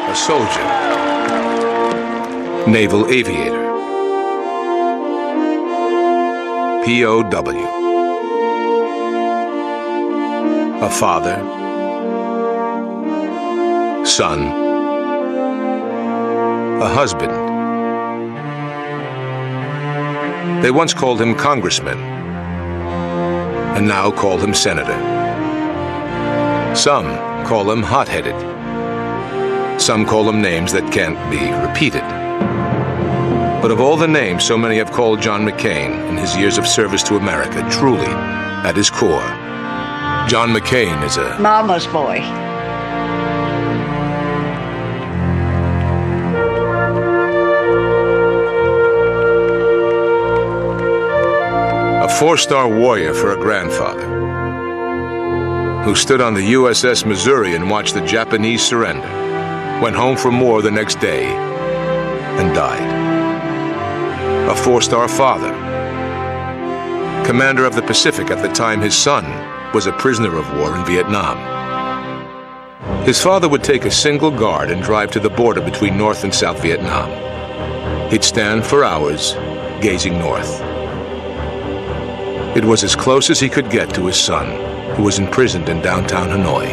A soldier. Naval aviator. POW. A father. Son. A husband. They once called him congressman, and now call him senator. Some call him hot-headed. Some call him names that can't be repeated. But of all the names so many have called John McCain in his years of service to America, truly, at his core, John McCain is a mama's boy. A four-star warrior for a grandfather, who stood on the USS Missouri and watched the Japanese surrender, went home from war the next day, and died. A four-star father, commander of the Pacific at the time his son was a prisoner of war in Vietnam. His father would take a single guard and drive to the border between North and South Vietnam. He'd stand for hours, gazing north. It was as close as he could get to his son, who was imprisoned in downtown Hanoi,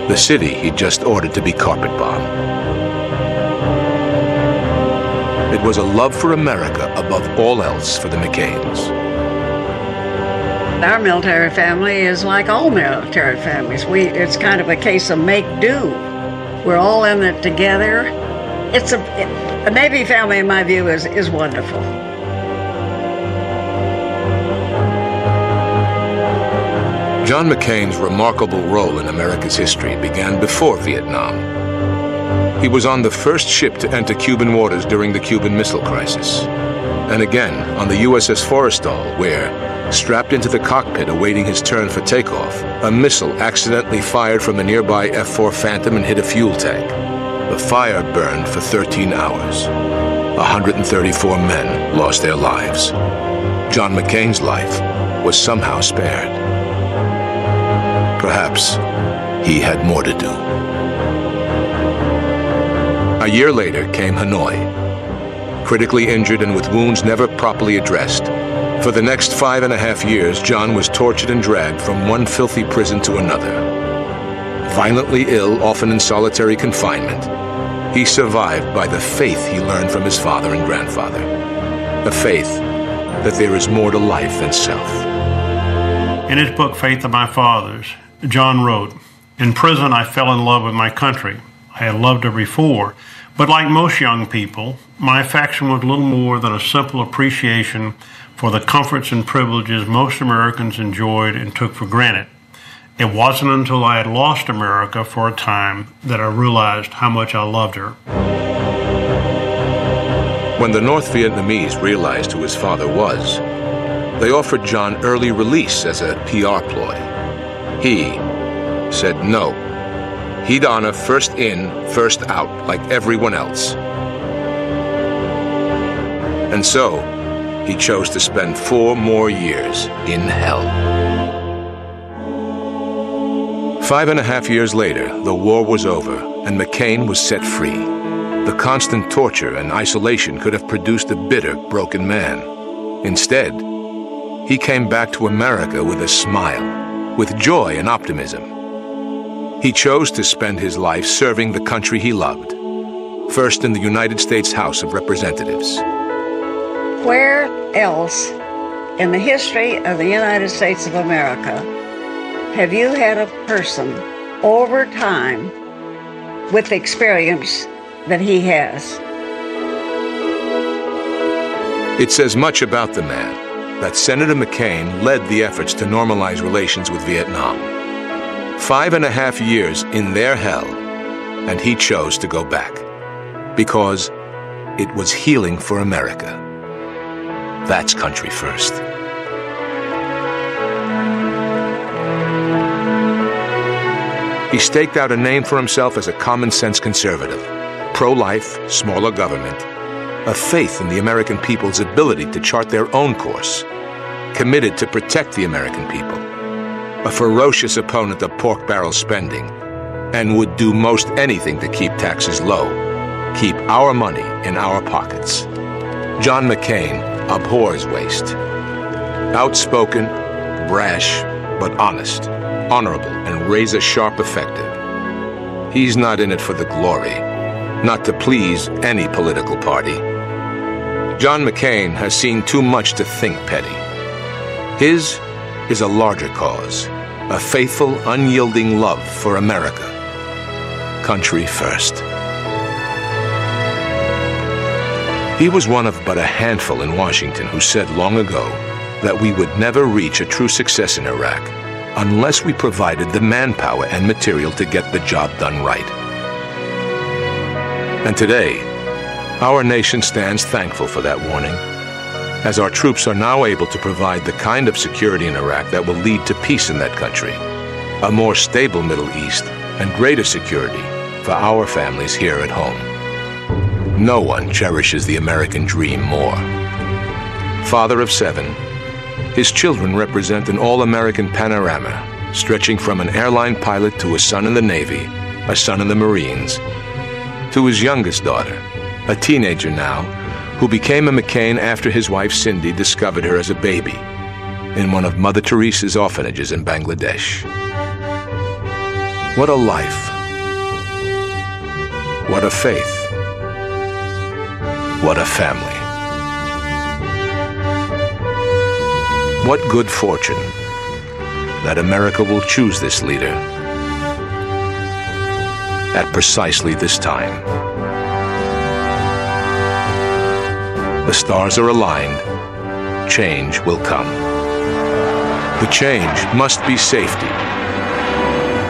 the city he'd just ordered to be carpet-bombed. It was a love for America above all else for the McCains. Our military family is like all military families. It's kind of a case of make-do. We're all in it together. A Navy family, in my view, is wonderful. John McCain's remarkable role in America's history began before Vietnam. He was on the first ship to enter Cuban waters during the Cuban Missile Crisis, and again on the USS Forrestal, where, strapped into the cockpit awaiting his turn for takeoff, a missile accidentally fired from a nearby F-4 Phantom and hit a fuel tank. The fire burned for 13 hours. 134 men lost their lives. John McCain's life was somehow spared. Perhaps he had more to do. A year later came Hanoi. Critically injured and with wounds never properly addressed, for the next 5.5 years, John was tortured and dragged from one filthy prison to another. Violently ill, often in solitary confinement, he survived by the faith he learned from his father and grandfather. A faith that there is more to life than self. In his book, Faith of My Fathers, John wrote, "In prison, I fell in love with my country. I had loved her before, but like most young people, my affection was little more than a simple appreciation for the comforts and privileges most Americans enjoyed and took for granted. It wasn't until I had lost America for a time that I realized how much I loved her." When the North Vietnamese realized who his father was, they offered John early release as a PR ploy. He said no. He'd honor first in, first out, like everyone else. And so, he chose to spend 4 more years in hell. 5.5 years later, the war was over, and McCain was set free. The constant torture and isolation could have produced a bitter, broken man. Instead, he came back to America with a smile, with joy and optimism. He chose to spend his life serving the country he loved, first in the United States House of Representatives. Where else in the history of the United States of America have you had a person over time with the experience that he has? It says much about the man that Senator McCain led the efforts to normalize relations with Vietnam. 5.5 years in their hell, and he chose to go back because it was healing for America. That's country first. He staked out a name for himself as a common-sense conservative, pro-life, smaller government, a faith in the American people's ability to chart their own course, committed to protect the American people, a ferocious opponent of pork barrel spending, and would do most anything to keep taxes low, keep our money in our pockets. John McCain abhors waste. Outspoken, brash, but honest, honorable, and razor-sharp effective. He's not in it for the glory, not to please any political party. John McCain has seen too much to think petty. His is a larger cause, a faithful, unyielding love for America. Country first. He was one of but a handful in Washington who said long ago that we would never reach a true success in Iraq unless we provided the manpower and material to get the job done right. And today, our nation stands thankful for that warning, as our troops are now able to provide the kind of security in Iraq that will lead to peace in that country, a more stable Middle East, and greater security for our families here at home. No one cherishes the American dream more. Father of 7, his children represent an all-American panorama, stretching from an airline pilot to a son in the Navy, a son in the Marines, to his youngest daughter, a teenager now, who became a McCain after his wife Cindy discovered her as a baby in one of Mother Teresa's orphanages in Bangladesh. What a life. What a faith. What a family. What good fortune that America will choose this leader at precisely this time. The stars are aligned. Change will come. The change must be safety,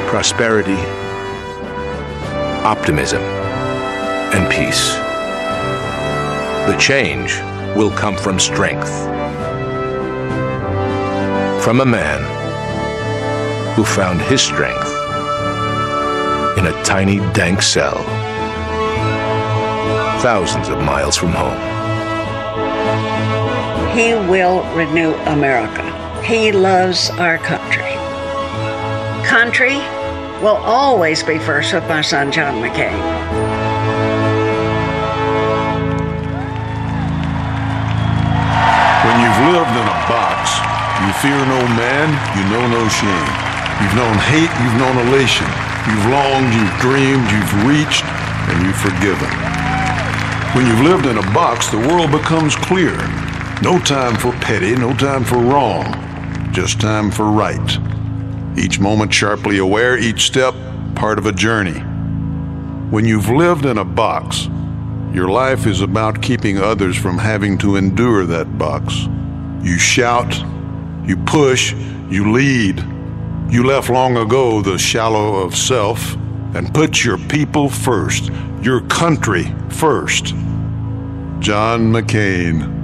prosperity, optimism, and peace. The change will come from strength. From a man who found his strength in a tiny, dank cell, thousands of miles from home. He will renew America. He loves our country. Country will always be first with my son, John McCain. When you've lived in a box, you fear no man, you know no shame. You've known hate, you've known elation. You've longed, you've dreamed, you've reached, and you've forgiven. When you've lived in a box, the world becomes clear. No time for petty, no time for wrong, just time for right. Each moment sharply aware, each step part of a journey. When you've lived in a box, your life is about keeping others from having to endure that box. You shout, you push, you lead. You left long ago the shallow of self and put your people first, your country first. John McCain.